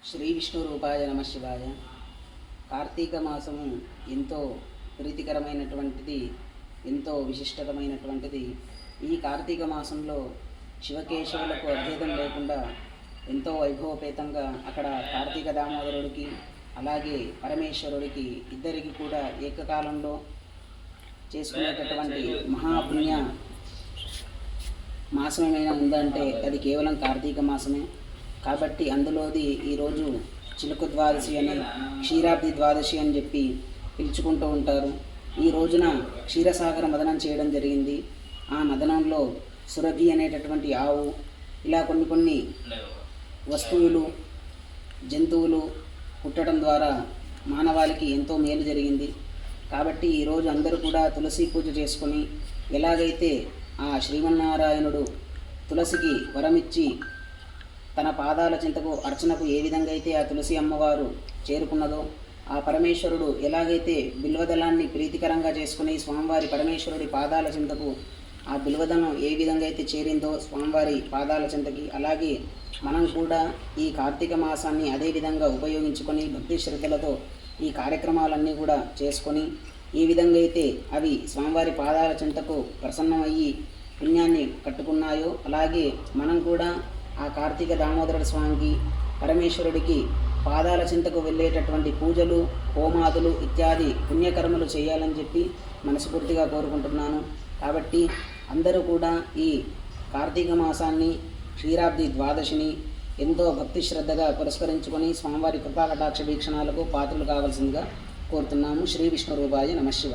శ్రీ విష్ణు రూపాయ నమ శివాయ. కార్తీక మాసము ఎంతో ప్రీతికరమైనటువంటిది, ఎంతో విశిష్టతమైనటువంటిది. ఈ కార్తీక మాసంలో శివకేశవులకు అభేదం లేకుండా ఎంతో వైభవపేతంగా అక్కడ కార్తీక దామోదరుడికి అలాగే పరమేశ్వరుడికి ఇద్దరికి కూడా ఏకకాలంలో చేసుకునేటటువంటి మహాపుణ్య మాసం ఏమైనా ఉందంటే అది కేవలం కార్తీక మాసమే. కాబట్టి అందులోది ఈరోజు చిలుక ద్వాదశి అని, క్షీరాబ్ది ద్వాదశి అని చెప్పి పిలుచుకుంటూ ఉంటారు. ఈ రోజున క్షీరసాగర మదనం చేయడం జరిగింది. ఆ మదనంలో సురభి అనేటటువంటి ఆవు, ఇలా కొన్ని వస్తువులు, జంతువులు పుట్టడం ద్వారా మానవాళికి ఎంతో మేలు జరిగింది. కాబట్టి ఈరోజు అందరూ కూడా తులసి పూజ చేసుకొని, ఎలాగైతే ఆ శ్రీమన్నారాయణుడు తులసికి వరమిచ్చి తన పాదాల చింతకు అర్చనకు ఏ విధంగా అయితే ఆ తులసి అమ్మవారు చేరుకున్నదో, ఆ పరమేశ్వరుడు ఎలాగైతే బిల్వదళాన్ని ప్రీతికరంగా చేసుకుని స్వామివారి పరమేశ్వరుడి పాదాల చింతకు ఆ బిల్వదళం ఏ విధంగా అయితే చేరిందో స్వామివారి పాదాల చింతకి, అలాగే మనం కూడా ఈ కార్తీక మాసాన్ని అదే విధంగా ఉపయోగించుకొని భక్తి శ్రద్ధలతో ఈ కార్యక్రమాలన్నీ కూడా చేసుకొని ఏ విధంగా అయితే అవి స్వామివారి పాదాల చింతకు ప్రసన్నమయ్యి పుణ్యాన్ని కట్టుకున్నాయో, అలాగే మనం కూడా ఆ కార్తీక దామోదరుడు స్వామికి పరమేశ్వరుడికి పాదాల చింతకు వెళ్ళేటటువంటి పూజలు, హోమాదులు ఇత్యాది పుణ్యకర్మలు చేయాలని చెప్పి మనస్ఫూర్తిగా కోరుకుంటున్నాను. కాబట్టి అందరూ కూడా ఈ కార్తీక మాసాన్ని, క్షీరాబ్ది ద్వాదశిని ఎంతో భక్తి శ్రద్ధగా పురస్కరించుకొని స్వామివారి కృపాకటాక్ష వీక్షణాలకు పాత్రలు కావాల్సిందిగా కోరుతున్నాము. శ్రీ విష్ణు రూపాయ నమ శివాయ.